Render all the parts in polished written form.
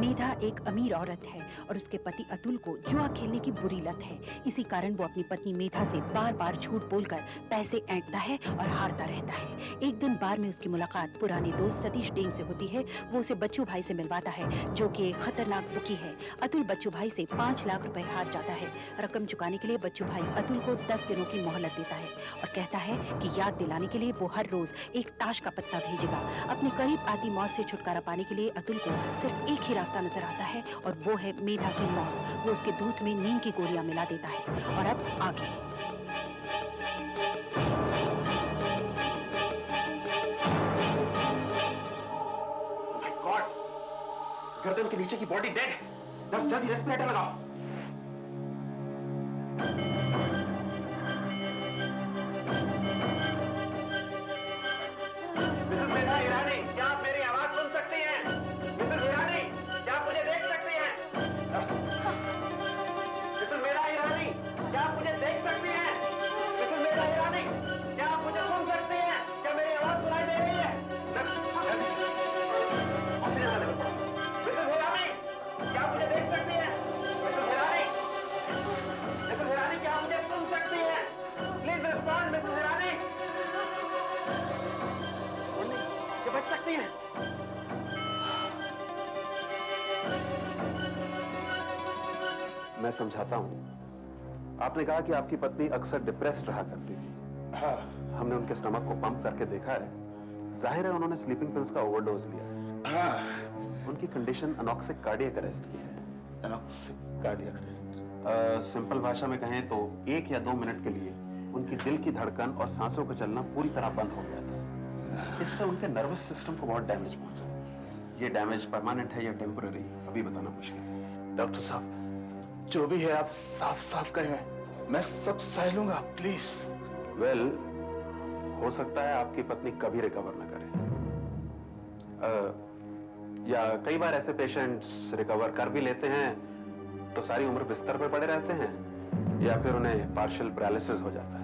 मेधा एक अमीर औरत है और उसके पति अतुल को जुआ खेलने की बुरी लत है। इसी कारण वो अपनी पत्नी मेधा से बार बार झूठ बोलकर पैसे ऐंठता है और हारता रहता है। एक दिन बार में उसकी मुलाकात पुराने दोस्त सतीश डेंग से होती है। वो उसे बच्चू भाई से मिलवाता है, जो कि एक खतरनाक बुकी है। अतुल बच्चू भाई से 5 लाख रुपए हार जाता है। रकम चुकाने के लिए बच्चू भाई अतुल को 10 दिनों की मोहलत देता है और कहता है कि याद दिलाने के लिए वो हर रोज एक ताश का पत्ता भेजेगा। अपने करीब आती मौत से छुटकारा पाने के लिए अतुल को सिर्फ एक ही रास्ता नजर आता है और वो है मेधा की मौत। वो उसके दूध में नीम की गोलियां मिला देता है। और अब आगे माय गॉड, गर्दन के नीचे की बॉडी डेड है। नर्स जल्दी रेस्पिरेटर लगाओ। मिसेस मेधा ईरानी, क्या आप मेरी आवाज सुन सकती हैं? मिसेस ईरानी, क्या आप मुझे देख सकती हैं? मिसेस मेधा ईरानी, क्या आप मुझे देख सकती हैं? मिसेस मेधा ईरानी, क्या आप मुझे सुन सकती हैं? क्या मेरी आवाज सुनाई दे रही है? ऑक्सीजन लेवल बढ़ाओ। मिसेस ईरानी, क्या आप मुझे देख सकती हैं? मिसेस ईरानी, मिसेस ईरानी, क्या आप मुझे सुन सकती हैं? प्लीज रिस्पॉन्ड मिसेस ईरानी। ये बच सकती हैं। मैं समझाता हूं। आपने कहा कि आपकी पत्नी अक्सर डिप्रेस्ड रहा करती थी। हाँ। हमने उनके स्टमक को पंप करके देखा है। जाहिर है उन्होंने स्लीपिंग पिल्स का ओवरडोज लिया है। हाँ। उनकी कंडीशन अनॉक्सिक कार्डियक अरेस्ट की है। अनॉक्सिक कार्डियक अरेस्ट? सिंपल भाषा में कहें तो 1 या 2 मिनट के लिए उनकी दिल की धड़कन और सांसों का चलना पूरी तरह बंद हो गया था। इससे उनके नर्वस सिस्टम को बहुत डैमेज पहुंचा। ये डैमेज परमानेंट है या टेम्पररी अभी बताना मुश्किल है। डॉक्टर साहब, जो भी है आप साफ साफ कहें, मैं सब सह लूंगा, प्लीज। वेल, हो सकता है आपकी पत्नी कभी रिकवर न करे। या कई बार ऐसे पेशेंट्स रिकवर कर भी लेते हैं तो सारी उम्र बिस्तर पर पड़े रहते हैं, या फिर उन्हें पार्शियल पैरालिसिस हो जाता है।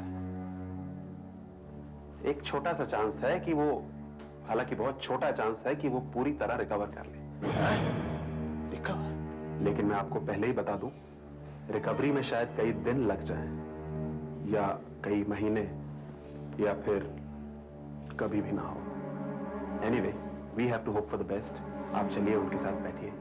एक छोटा सा चांस है कि वो, हालांकि बहुत छोटा चांस है कि वो पूरी तरह रिकवर कर ले। रिकवर? लेकिन मैं आपको पहले ही बता दूं, रिकवरी में शायद कई दिन लग जाएं, या कई महीने, या फिर कभी भी ना हो। Anyway, we have to hope for the best. आप चलिए उनके साथ बैठिए।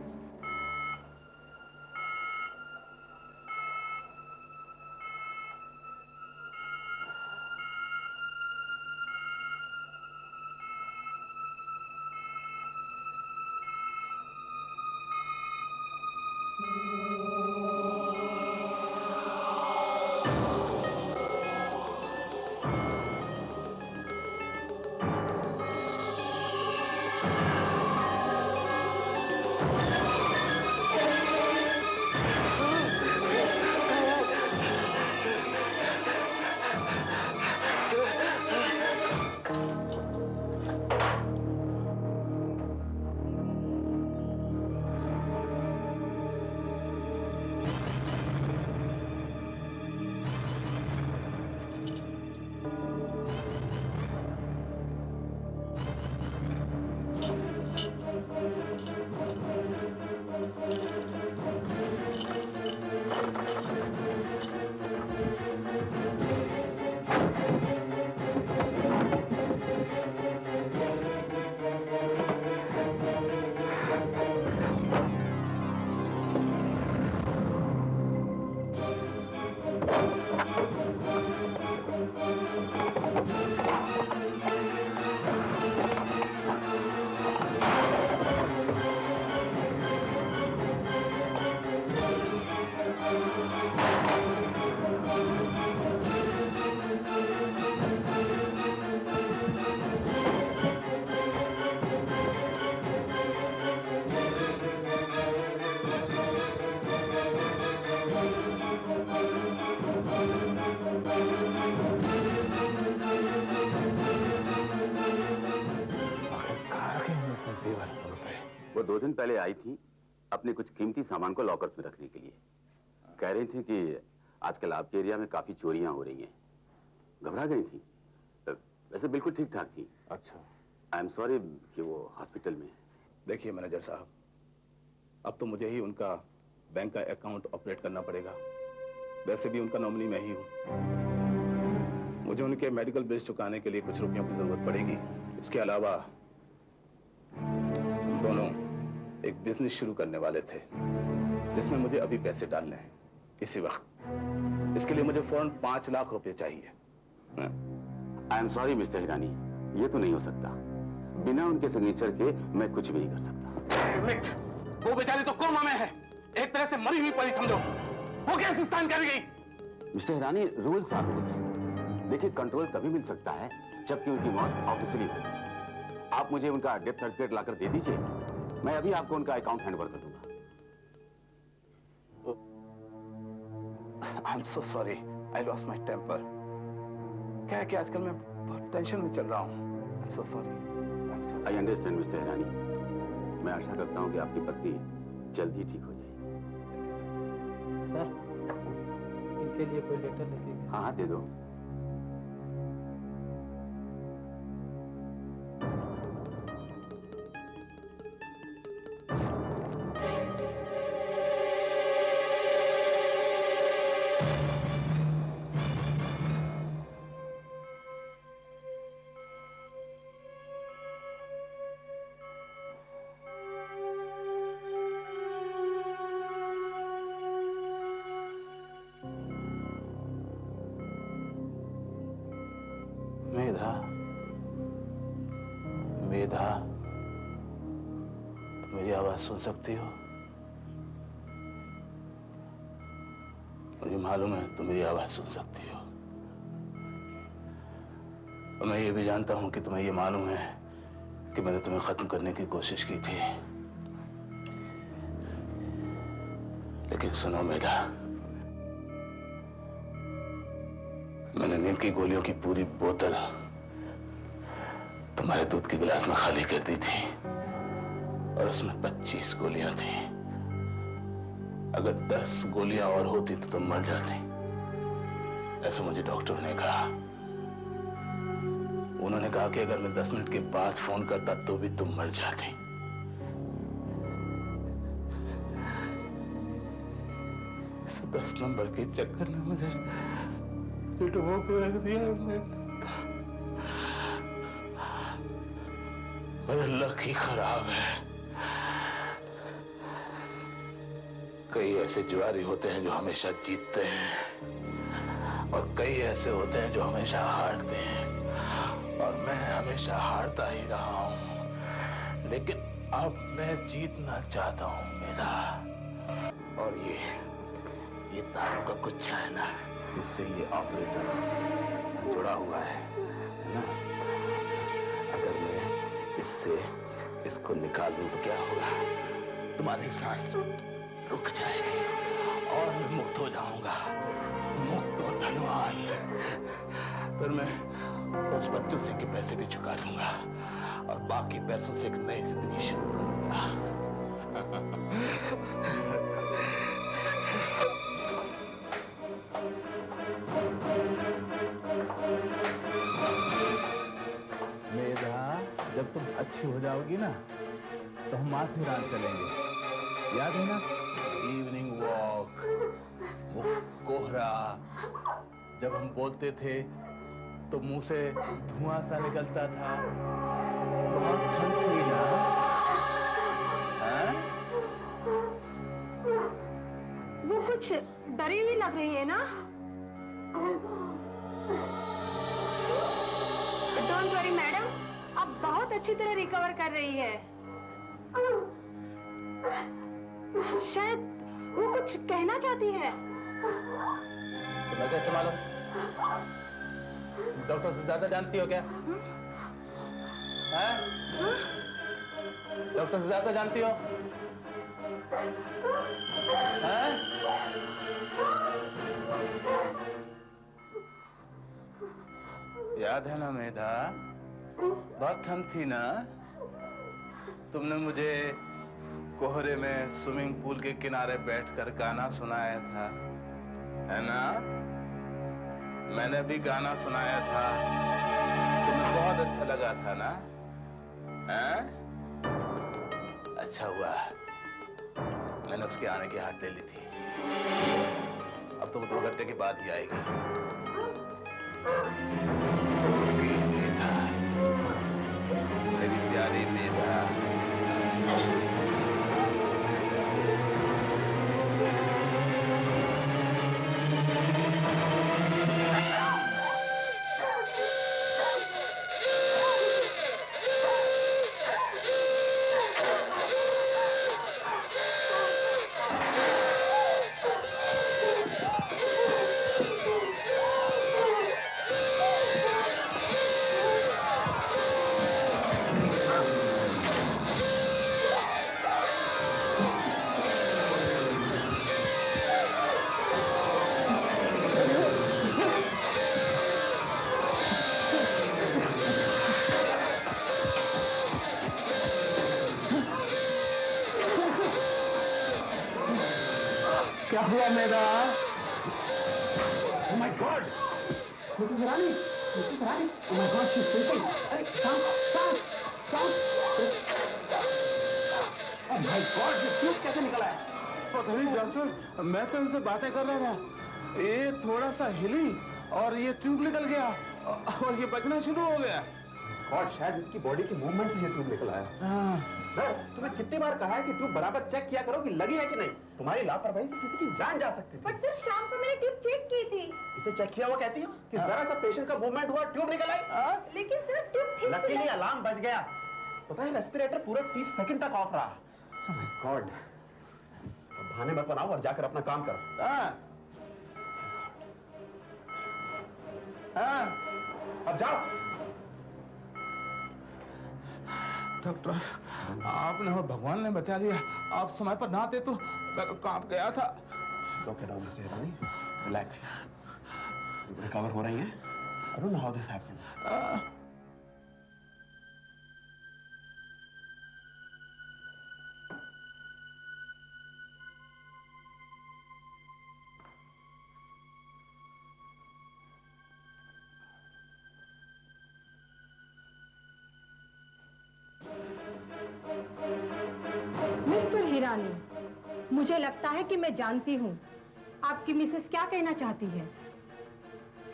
वो 2 दिन पहले आई थी अपने कुछ कीमती सामान को लॉकर्स में रखने के लिए। कह रही थी कि आजकल आपके एरिया में काफी चोरियां हो रही हैं। घबरा गई थी। वैसे बिल्कुल ठीक ठाक थी। अच्छा। आई एम सॉरी कि वो हॉस्पिटल में है। देखिए मैनेजर साहब, अब तो मुझे ही उनका बैंक का अकाउंट ऑपरेट करना पड़ेगा। वैसे भी उनका नॉमिनी मैं ही हूं। मुझे उनके मेडिकल बिल्स चुकाने के लिए कुछ रुपयों की जरूरत पड़ेगी। इसके अलावा हम दोनों एक बिजनेस शुरू करने वाले थे जिसमें मुझे अभी पैसे डालने हैं इसी वक्त। इसके लिए मुझे फौरन 5 लाख रुपए चाहिए। I am sorry mister Hirani, ये तो नहीं हो सकता। बिना उनके सिग्नेचर के मैं कुछ भी नहीं कर सकता। वो बेचारी तो कोमा में है, एक तरह से मरी हुई पड़ी समझो। वो कैसे सुस्तान कर गई? Mister Hirani, rules are rules. देखिए, कंट्रोल तभी मिल सकता है जबकि उनकी मौत ऑफिशियली हो। आप मुझे उनका डेथ सर्टिफिकेट लाकर दे दीजिए, मैं अभी आपको उनका अकाउंट हैंडओवर कर दूंगा। I am so sorry, I lost my temper. क्या है कि आजकल मैं बहुत टेंशन में चल रहा हूँ। आई am so sorry. I understand mister Hirani. मैं आशा करता हूँ कि आपकी पत्नी जल्द ही ठीक हो जाएगी। सर, इनके लिए कोई लेटर लिखिए। हाँ हाँ, दे दो। मेधा, मेधा, तुम मेरी आवाज सुन सकती हो? मुझे मालूम है तुम मेरी आवाज सुन सकती हो। और मैं ये भी जानता हूं कि तुम्हें ये मालूम है कि मैंने तुम्हें खत्म करने की कोशिश की थी। लेकिन सुनो मेधा, मैंने नींद की गोलियों की पूरी बोतल तुम्हारे दूध के गिलास में खाली कर दी थी और उसमें 25 गोलियां थी। अगर 10 गोलियां और होती तो तुम मर जाती, ऐसा मुझे डॉक्टर ने कहा। उन्होंने कहा कि अगर मैं 10 मिनट के बाद फोन करता तो भी तुम मर जाती। इस 10 नंबर के चक्कर में मुझे डुबो के रख दिया। मेरा लक ही खराब है। कई ऐसे जुआरी होते हैं जो हमेशा जीतते हैं और कई ऐसे होते हैं जो हमेशा हारते हैं, और मैं हमेशा हारता ही रहा हूं। लेकिन अब मैं जीतना चाहता हूं मेरा। और ये तारों का गुच्छा है ना, जिससे ये ऑपरेटर्स जुड़ा हुआ है ना, अगर मैं इसको निकाल दूं तो क्या होगा? तुम्हारी सांस रुक जाएगी और मैं मुक्त हो जाऊंगा, मुक्त और धनवान। फिर मैं उस 25 सिंह के पैसे भी चुका दूंगा और बाकी पैसों से एक नई जिंदगी शुरू करूंगा। मेधा, जब तुम अच्छी हो जाओगी ना तो हम माथेरान चलेंगे। याद है ना, इवनिंग वॉक, वो कोहरा, जब हम बोलते थे तो मुंह से धुआं सा निकलता था। बहुत ठंड थी ना? हाँ? वो कुछ डरी हुई लग रही है ना? डोंट वरी मैडम, अब बहुत अच्छी तरह रिकवर कर रही है। शायद वो कुछ कहना चाहती है। तुम्हें कैसे मालूम? तुम डॉक्टर से ज्यादा जानती हो क्या? हैं? डॉक्टर से ज्यादा जानती हो? हैं? याद है ना मेधा, बहुत ठंड थी ना? तुमने मुझे कोहरे में स्विमिंग पूल के किनारे बैठकर गाना सुनाया था, है ना? मैंने भी गाना सुनाया था, तुम्हें बहुत अच्छा लगा था ना? हैं? अच्छा हुआ एलेक्स के आने की हाथ ले ली थी। अब तो वो 2 घंटे के बाद ही आएगी। मेधा, मेरी प्यारी मेधा। क्या हुआ मेरा? Oh my God! Mrs Rani, Mrs Rani, oh my God, she's sleeping. अरे सांप, सांप, सांप. Oh my God, ये ट्यूब कैसे निकला है? पता नहीं डॉक्टर, मैं तो इनसे बातें कर रहा था। ये थोड़ा सा हिली और ये ट्यूब निकल गया और ये बजना शुरू हो गया। गॉड, शायद इसकी बॉडी की मूवमेंट से ये ट्यूब निकला है। नर्स, तुम्हें कितनी बार कहा है कि ट्यूब बराबर चेक किया करो कि लगी है कि नहीं। तुम्हारी लापरवाही से किसी की जान जा सकती थी। बट सर शाम को मैंने ट्यूब चेक की थी। इसे चेक किया हुआ कहती हो कि जरा सा पेशेंट का मूवमेंट हुआ ट्यूब निकल आई। लेकिन सर ट्यूब ठीक से लकीली अलार्म बज गया। पता है रेस्पिरेटर पूरा 30 सेकंड तक ऑफ रहा। Oh my God! अब बहाने मत बनाओ और जाकर अपना काम करो। अब जाओ। डॉक्टर, आपने और भगवान ने बचा लिया। आप समय पर ना आते तो मैं तो कांप गया था। Okay down mister Hirani, relax. Recover हो रही हैं। I don't know how this happened. Mister Hirani, मुझे लगता है कि मैं जानती हूँ आपकी मिसेस क्या कहना चाहती है।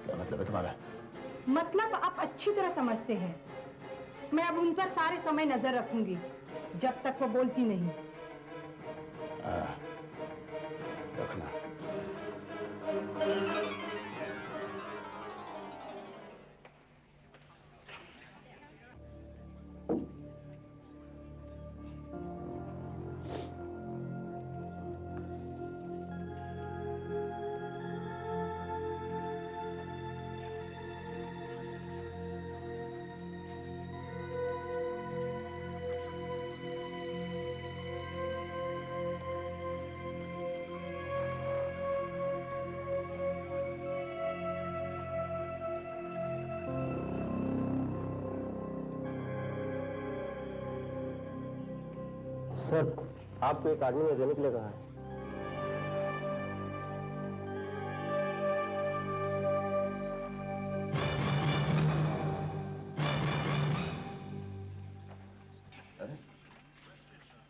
क्या मतलब है तुम्हारा? मतलब आप अच्छी तरह समझते हैं। मैं अब उन पर सारे समय नजर रखूंगी जब तक वो बोलती नहीं। रखना। सर, आपको एक आदमी ने देने के लिए कहा है।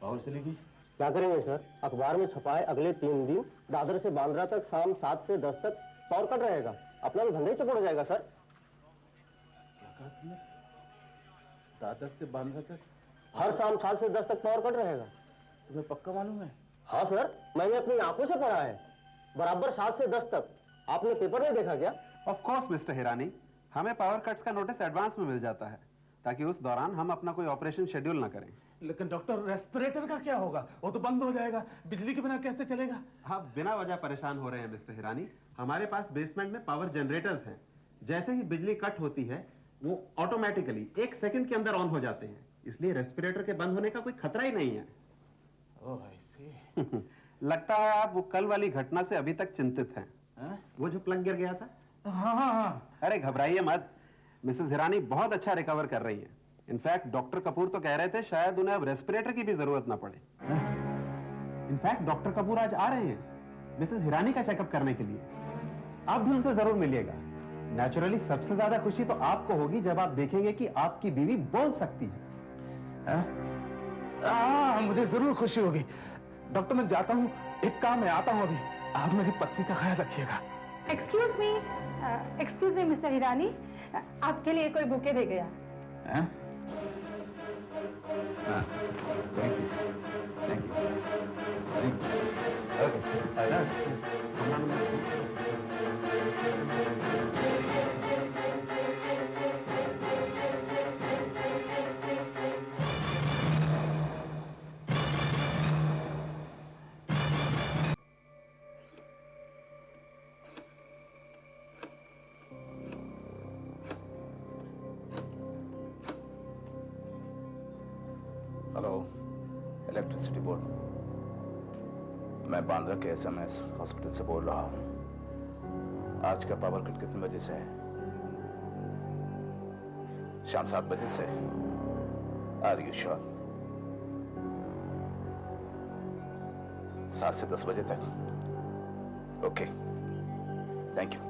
पावर चलेगी? क्या करेंगे सर? अखबार में छपा है अगले 3 दिन दादर से बांद्रा तक शाम 7 से 10 तक पावर कट रहेगा। अपना तो धंधा ही चौपड़ हो जाएगा सर। क्या कहा तुमने? दादर से बांद्रा तक हर शाम 7 से 10 तक पावर कट रहेगा। तुम्हें पक्का मालूम है? हाँ सर, मैंने अपनी आंखों से पढ़ा है। बराबर 7 से 10 तक। आपने पेपर में देखा क्या? ऑफ कोर्स मिस्टर हिरानी, हमें पावर कट्स का नोटिस एडवांस में मिल जाता है ताकि उस दौरान हम अपना कोई ऑपरेशन शेड्यूल ना करें। लेकिन डॉक्टर, रेस्पिरेटर का क्या होगा? वो तो बंद हो जाएगा। बिजली के बिना कैसे चलेगा? आप बिना वजह परेशान हो रहे हैं मिस्टर हिरानी। हमारे पास बेसमेंट में पावर जनरेटर्स हैं। जैसे ही बिजली कट होती है वो ऑटोमेटिकली 1 सेकंड के अंदर ऑन हो जाते हैं। इसलिए रेस्पिरेटर के बंद होने का कोई खतरा ही नहीं है। ओह, आई सी। लगता है आप वो कल वाली घटना से अभी तक चिंतित हैं। वो जो प्लग गिर गया था। हाँ हाँ हाँ। अरे घबराइए मत, मिसेस हिरानी बहुत अच्छा रिकवर कर रही है। इनफैक्ट डॉक्टर कपूर तो कह रहे थे शायद उन्हें अब रेस्पिरेटर की भी जरूरत ना पड़े। इनफैक्ट डॉक्टर कपूर आज आ रहे हैं मिसेस हिरानी का चेकअप करने के लिए। आप भी उनसे जरूर मिलिएगा। नेचुरली सबसे ज्यादा खुशी तो आपको होगी जब आप देखेंगे कि आपकी बीवी बोल सकती है। मुझे जरूर खुशी होगी। डॉक्टर मैं जाता हूँ, एक काम है, आता हूँ अभी। आप मेरी पत्नी का ख्याल रखिएगा। एक्सक्यूज मी मिस्टर हिरानी, आपके लिए कोई बुके दे गया। हैं? हाँ, thank you, thank you, thank you. Hello, electricity board. मैं बांद्रा के एसएमएस हॉस्पिटल से बोल रहा हूँ। आज का पावर कट कितने बजे से है? शाम 7 बजे से। Are you sure? 7 से 10 बजे तक? Okay, thank you.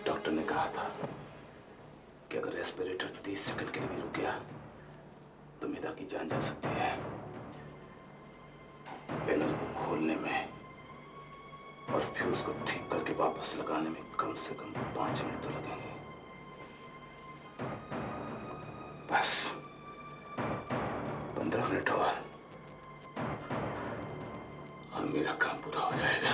डॉक्टर ने कहा था कि अगर रेस्पिरेटर 30 सेकंड के लिए भी रुक गया तो मेधा की जान जा सकती है। पैनल को खोलने में और फ्यूज को ठीक करके वापस लगाने में कम से कम 5 मिनट तो लगेंगे। बस 15 मिनट और मेरा काम पूरा हो जाएगा।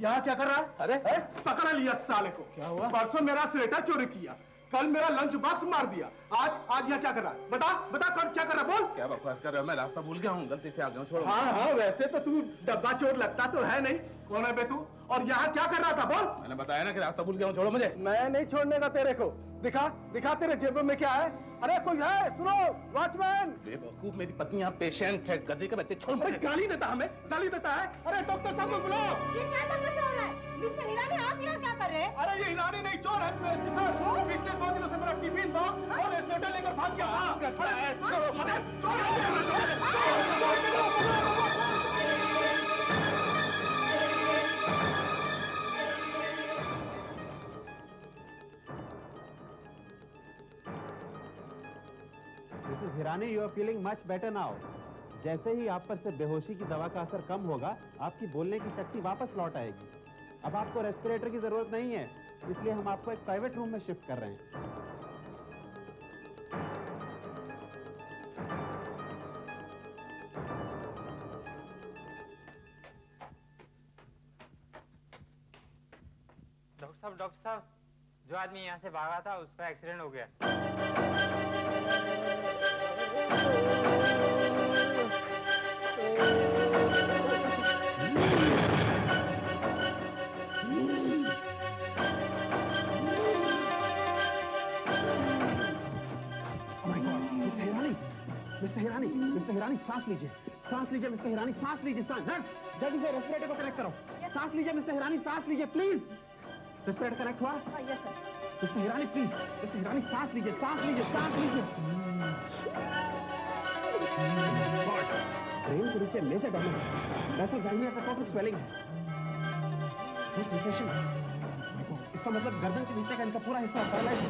यहाँ क्या कर रहा है? अरे पकड़ा लिया साले को। क्या हुआ? परसों मेरा स्वेटर चोरी किया, कल मेरा लंच बॉक्स मार दिया, आज यहाँ क्या कर रहा है? बता बता, कल क्या कर रहा है? बोल। क्या बकवास कर रहे हो? मैं रास्ता भूल गया हूँ, गलती से आ गया हूँ, छोड़ो। हाँ हाँ, वैसे तो तू डब्बा चोर लगता तो है नहीं। कौन है बे तू? और यहाँ क्या कर रहा था? बोल। मैंने बताया ना कि रास्ता भूल गया हूँ, छोड़ो मुझे। मैं नहीं छोड़ने का तेरे को। दिखा दिखा तेरे जेब में क्या है? अरे कोई है? सुनो वॉचमैन। बेवकूफ, मेरी पत्नी यहाँ पेशेंट है, गधे के बच्चे, छोड़ मुझे। गाली देता हमें, गाली देता है। अरे डॉक्टर साहब को बुलाओ। ये क्या तमाशा हो रहा है? मिस्टर हिरानी, आप यहाँ क्या कर रहे हैं? अरे ये हिरानी नहीं, चोर है। पिछले 2 दिनों से मेरा टिफिन बॉक्स और स्वेटर लेकर भाग गया था। Mrs Hirani, you are feeling much better now. जैसे ही आप पर से बेहोशी की दवा का असर कम होगा, आपकी बोलने की शक्ति वापस लौट आएगी। अब आपको रेस्पिरेटर की जरूरत नहीं है, इसलिए हम आपको एक प्राइवेट रूम में शिफ्ट कर रहे हैं। डॉक्टर साहब, जो आदमी यहाँ से भागा था उसका एक्सीडेंट हो गया। हिरानी सांस लीजिए, मिस्टर हिरानी सांस लीजिए। नर्स, जल्दी से रेस्पिरेटर को कनेक्ट करो। सांस लीजिए मिस्टर हिरानी, सांस लीजिए प्लीज। रेस्पिरेटर कनेक्ट हुआ? Yes sir. Mister Hirani please, mister Hirani सांस लीजिए, सांस लीजिए, सांस लीजिए। ब्रेन के नीचे मेजर डैमेज है, वैसल गैंग्लिया का टोटल स्वेलिंग है। इसका मतलब गर्दन के नीचे का इनका पूरा हिस्सा पैरालाइज है।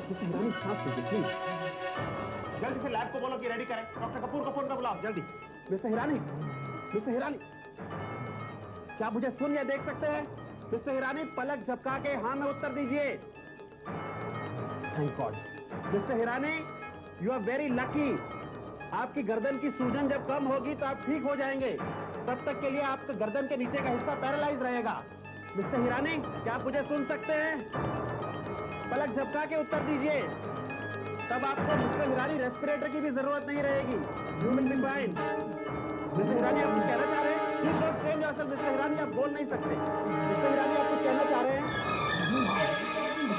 मिस्टर हिरानी सांस लीजिए प्लीज। जल्दी से लैब को बोलो कि रेडी करें। डॉक्टर कपूर को फोन कर बुलाओ जल्दी। मिस्टर हिरानी, मिस्टर हिरानी, क्या मुझे सुन या देख सकते हैं? मिस्टर हिरानी पलक झपका के हाँ में उत्तर दीजिए। Thank God. Mister Hirani, you are very lucky. आपकी गर्दन की सूजन जब कम होगी तो आप ठीक हो जाएंगे। तब तक के लिए आपका गर्दन के नीचे का हिस्सा पैरालाइज रहेगा। मिस्टर हिरानी, क्या आप मुझे सुन सकते हैं? पलक झपका के उत्तर दीजिए, तब आपको मिस्टर हिरानी रेस्पिरेटर की भी जरूरत नहीं रहेगी। You will be fine. Mister Hirani, आप कुछ कहना चाह रहे हैं? Please don't strain yourself. Mister Hirani, आप बोल नहीं सकते। मिस्टर हिरानी, आप कुछ कहना चाह रहे हैं?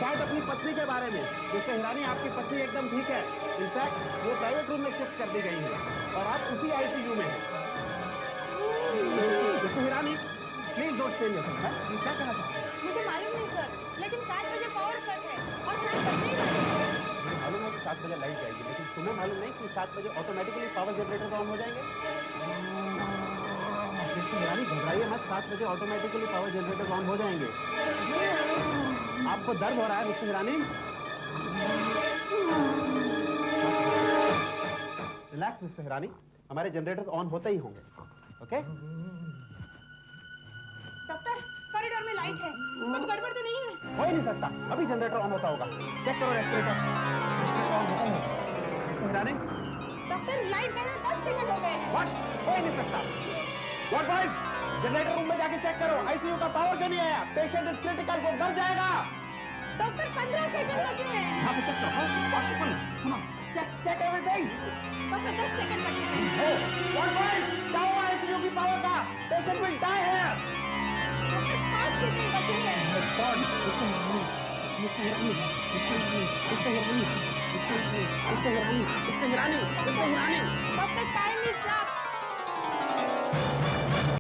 शायद अपनी पत्नी के बारे में। मिस्टर हिरानी, आपकी पत्नी एकदम ठीक है। इनफैक्ट वो प्राइवेट रूम में शिफ्ट कर दी गई है और आप उसी आईसीयू में हैं। Mister Hirani, please don't strain yourself. क्या कहना चाहते हैं? मुझे मालूम नहीं सर, लेकिन 7 बजे पावर कट है और लाइट बंद नहीं है। मालूम है कि 7 बजे लाइट जाएगी, लेकिन तुम्हें मालूम नहीं कि 7 बजे ऑटोमेटिकली पावर जनरेटर ऑन हो जाएंगे? मिस्टर हिरानी, घबराइए मत, 7 बजे ऑटोमेटिकली पावर जनरेटर ऑन हो जाएंगे। आपको दर्द हो रहा है mister Hirani? Relax mister Hirani, हमारे जनरेटर्स ऑन होते ही होंगे। ओके? डॉक्टर, कॉरिडोर में लाइट है, कुछ गड़बड़ तो नहीं है? हो ही नहीं सकता, अभी जनरेटर ऑन होता होगा। चेक करो respirator. Mister Hirani, doctor, light गए 10 सेकंड हो गए हैं। व्हाट? हो ही नहीं सकता। व्हाट बॉयज, जनरेटर रूम में जाके चेक करो, आईसीयू का पावर क्यों नहीं आया? पेशेंट इज क्रिटिकल, वो मर जाएगा। डॉक्टर, 15 सेकंड बचे हैं। यहाँ पे चेक करो। Possible, come on, check everything. Doctor, 10 second बचे हैं। What boys? क्या हुआ आईसीयू की पावर का? Patient will die here. Doctor, 5 second बचे हैं। God, Mr. Hirani. Doctor, time is up.